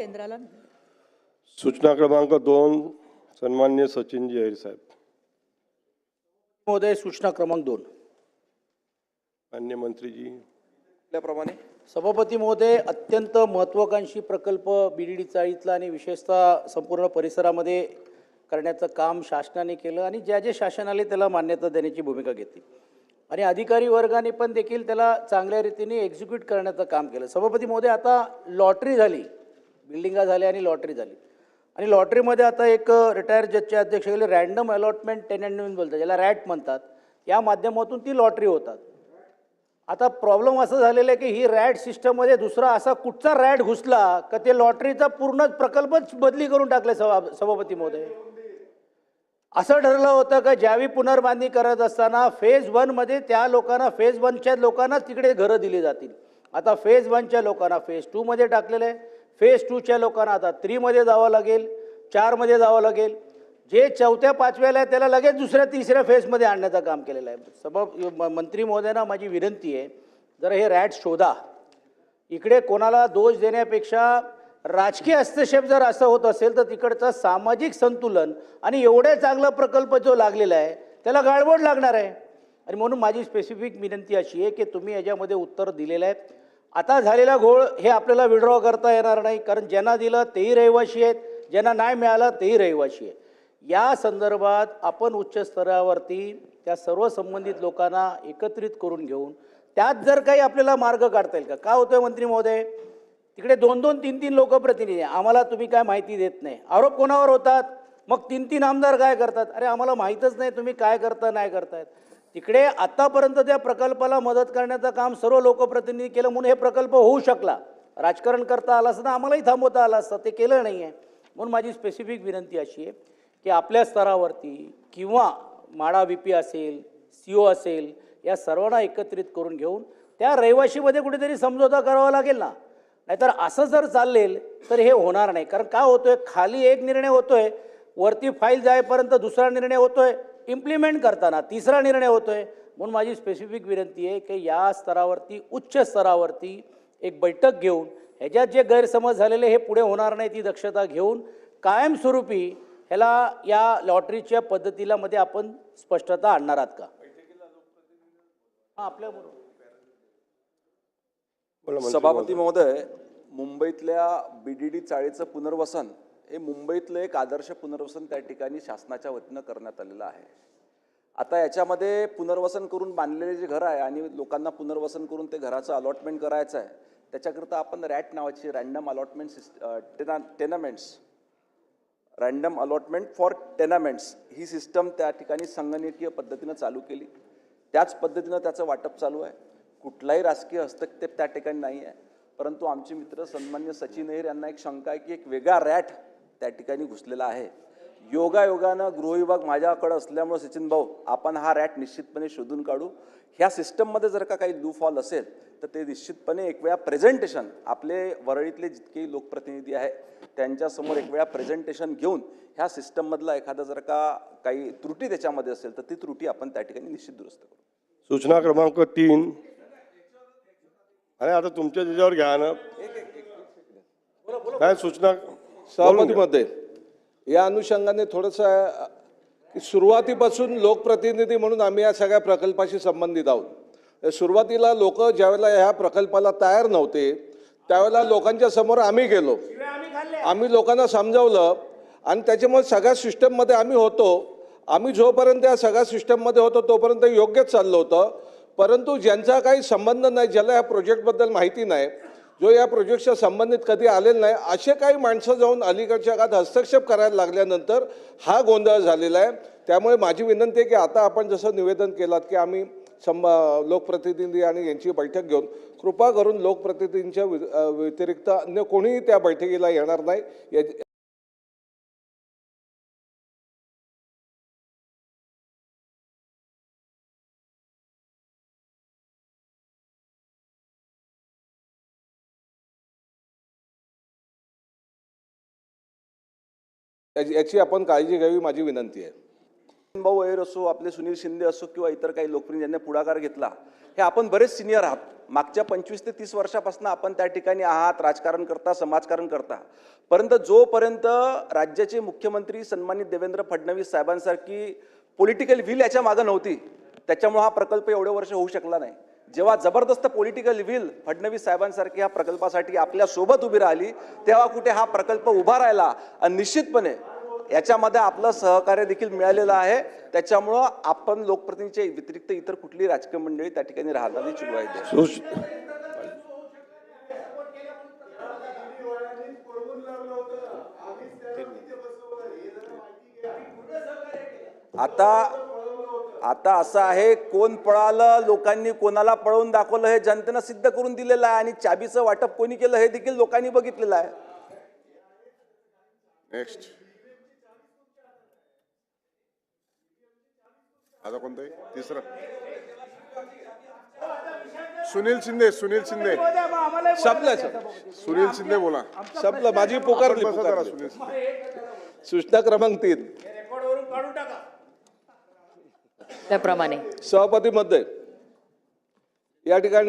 केंद्राला सूचना क्रमांक 2 सन्मान्य सचिनजी अहिर साहेब. महोदय, सूचना क्रमांक 2. मान्य मंत्रीजी. त्याप्रमाणे सभापती महोदय, अत्यंत महत्त्वाकांक्षी प्रकल्प बीडीडी चाळीतला आणि विशेषतः संपूर्ण परिसरामध्ये करण्याचं काम शासनाने केलं आणि ज्या जे शासन आले त्याला मान्यता देण्याची भूमिका घेतली आणि अधिकारी वर्गाने पण देखील त्याला चांगल्या रीतीने एक्झिक्यूट करण्याचं काम केलं. सभापती महोदय, आता लॉटरी झाली, बिल्डिंगा झाल्या आणि लॉटरी झाली आणि लॉटरीमध्ये आता एक रिटायर जजचे अध्यक्ष गेले रँडम अलॉटमेंट टेनंट बोलतात, ज्याला रॅट म्हणतात, या माध्यमातून ती लॉटरी होतात. आता प्रॉब्लेम असं झालेलं आहे की ही रॅट सिस्टममध्ये दुसरा असा कुठचा रॅट घुसला का ते लॉटरीचा पूर्ण प्रकल्पच बदली करून टाकले. सभापती महोदय, असं ठरलं होतं का ज्यावेळी पुनर्बांधणी करत असताना फेज 1 मध्ये त्या लोकांना, फेज 1च्या लोकांनाच तिकडे घरं दिली जातील. आता फेज 1च्या लोकांना फेज 2 मध्ये टाकलेलं आहे. फेज 2च्या लोकांना आता 3 मध्ये जावं लागेल, 4 मध्ये जावं लागेल. जे 4थ्या 5व्याला आहे त्याला लगेच 2ऱ्या 3ऱ्या फेजमध्ये आणण्याचं काम केलेलं आहे. मंत्री महोदयांना माझी विनंती आहे, जरा हे रॅट शोधा. इकडे कोणाला दोष देण्यापेक्षा राजकीय हस्तक्षेप जर असं होत असेल तर तिकडचं सामाजिक संतुलन आणि एवढे चांगला प्रकल्प जो लागलेला आहे त्याला गाळबोट लागणार आहे. आणि म्हणून माझी स्पेसिफिक विनंती अशी आहे की तुम्ही याच्यामध्ये उत्तर दिलेलं आहे. आता झालेला घोळ हे आपल्याला विड्रॉ करता येणार नाही, कारण ज्यांना दिलं तेही रहिवाशी आहेत, ज्यांना नाही मिळालं तेही रहिवाशी आहे. या संदर्भात आपण उच्च स्तरावरती त्या सर्व संबंधित लोकांना एकत्रित करून घेऊन त्यात जर काही आपल्याला मार्ग काढता येईल का. का होतोय मंत्री महोदय, तिकडे 2-2, 3-3 लोकप्रतिनिधी, आम्हाला तुम्ही काय माहिती देत नाही. आरोप कोणावर होतात, मग 3-3 आमदार काय करतात, अरे आम्हाला माहीतच नाही तुम्ही काय करता नाही करतायत. तिकडे आतापर्यंत त्या प्रकल्पाला मदत करण्याचं काम सर्व लोकप्रतिनिधी केलं म्हणून हे प्रकल्प होऊ शकला. राजकारण करता आलं असतं तर आम्हालाही थांबवता आलं असतं, ते केलं नाही आहे. म्हणून माझी स्पेसिफिक विनंती अशी आहे की आपल्या स्तरावरती किंवा माडा VP असेल, CO असेल, या सर्वांना एकत्रित करून घेऊन त्या रहिवाशीमध्ये कुठेतरी समझोता करावा लागेल ना. नाहीतर असं जर चाललेल तर हे होणार नाही. कारण काय होतोय, खाली एक निर्णय होतोय, वरती फाईल जाईपर्यंत दुसरा निर्णय होतोय, इम्प्लिमेंट करताना तिसरा निर्णय होतोय. म्हणून माझी स्पेसिफिक विनंती आहे की या स्तरावरती, उच्च स्तरावरती एक बैठक घेऊन ह्याच्यात जे गैरसमज झालेले हे पुढे होणार नाही ती दक्षता घेऊन कायमस्वरूपी ह्याला या लॉटरीच्या पद्धतीला मध्ये आपण स्पष्टता आणणार आहात का. आपल्याबरोबर सभापती महोदय, मुंबईतल्या बीडीडी चाळीचं पुनर्वसन हे मुंबईतलं एक आदर्श पुनर्वसन त्या ठिकाणी शासनाच्या वतीनं करण्यात आलेलं आहे. आता याच्यामध्ये पुनर्वसन करून बांधलेले जे घर आहे आणि लोकांना पुनर्वसन करून ते घराचं अलॉटमेंट करायचं आहे, त्याच्याकरता आपण रॅट नावाची रँडम अलॉटमेंट फॉर टेनामेंट्स ही सिस्टम त्या ठिकाणी संगणकीय पद्धतीनं चालू केली. त्याच पद्धतीनं त्याचं वाटप चालू आहे. कुठलाही राजकीय हस्तक्षेप त्या ठिकाणी नाही आहे. परंतु आमचे मित्र सन्मान्य सचिन अहिर यांना एक शंका आहे की एक वेगळा रॅट त्या ठिकाणी घुसलेला आहे. योगायोगानं गृहविभाग माझ्याकडे असल्यामुळे सचिन भाऊ, आपण हा रॅट निश्चितपणे शोधून काढू. ह्या सिस्टममध्ये जर का काही लूफॉल असेल तर ते निश्चितपणे एक वेळा प्रेझेंटेशन, आपले वरळीतले जितकेही लोकप्रतिनिधी आहे त्यांच्यासमोर एक वेळा प्रेझेंटेशन घेऊन ह्या सिस्टममधला एखादा जर का काही त्रुटी त्याच्यामध्ये असेल तर ती त्रुटी आपण त्या ठिकाणी निश्चित दुरुस्त करू. सूचना क्रमांक 3. आणि आता तुमच्या त्याच्यावर घ्या ना काय सूचना. सभापती महोदय, या अनुषंगाने थोडंसं सुरुवातीपासून लोकप्रतिनिधी म्हणून आम्ही या सगळ्या प्रकल्पाशी संबंधित आहोत. सुरुवातीला लोक ज्यावेळेला ह्या प्रकल्पाला तयार नव्हते त्यावेळेला लोकांच्या समोर आम्ही गेलो, आम्ही लोकांना समजावलं आणि त्याच्यामुळे सगळ्या सिस्टममध्ये आम्ही होतो. आम्ही जोपर्यंत या सगळ्या सिस्टममध्ये होतो तोपर्यंत योग्यच चाललं होतं. परंतु ज्यांचा काही संबंध नाही, ज्याला या प्रोजेक्टबद्दल माहिती नाही, जो या प्रोजेक्टच्या संबंधित कधी आलेलं नाही, असे काही माणसं जाऊन अलीकडच्या काळात हस्तक्षेप करायला लागल्यानंतर हा गोंधळ झालेला आहे. त्यामुळे माझी विनंती आहे की आता आपण जसं निवेदन केलात की आम्ही लोकप्रतिनिधी आणि यांची बैठक घेऊन कृपा करून लोकप्रतिनिधींच्या व्यतिरिक्त अन्य कोणीही त्या बैठकीला येणार नाही याची आपण काळजी घ्यावी, माझी विनंती आहे. भाऊ अय्यर असो, आपले सुनील शिंदे असो किंवा इतर काही लोकप्रिय ज्यांनी पुढाकार घेतला, हे आपण बरेच सिनियर आहात. मागच्या 25 ते 30 वर्षापासून आपण त्या ठिकाणी आहात, राजकारण करता, समाजकारण करता. परंतु जोपर्यंत राज्याचे मुख्यमंत्री सन्मानित देवेंद्र फडणवीस साहेबांसारखी पॉलिटिकल विल याच्या मागे नव्हती, त्याच्यामुळे हा प्रकल्प एवढे वर्ष होऊ शकला नाही. जेव्हा जबरदस्त पॉलिटिकल विल फडणवीस साहेबांसारखी ह्या प्रकल्पासाठी आपल्या सोबत उभी राहिली, तेव्हा कुठे हा प्रकल्प उभा राहिला. आणि निश्चितपणे याच्यामध्ये आपलं सहकार्य देखील मिळालेलं आहे. त्याच्यामुळं आपण लोकप्रतिनिधीच्या व्यतिरिक्त इतर कुठली राजकीय मंडळी त्या ठिकाणी राहणारी चिडवायची. आता असं आहे, कोण पळालं, लोकांनी कोणाला पळवून दाखवलं हे जनतेनं सिद्ध करून दिलेलं आहे. आणि चाबीचं वाटप कोणी केलं हे देखील लोकांनी बघितलेलं आहे. नेक्स्ट आता कोणतं आहे? तिसरं सुनील शिंदे. सुनील शिंदे संपलं शिंदे बोला. संपलं. माझी पुकारली. बसा जरा सुनील शिंदे. सूचना क्रमांक 3 त्याप्रमाणे सभापती मध्ये या ठिकाणी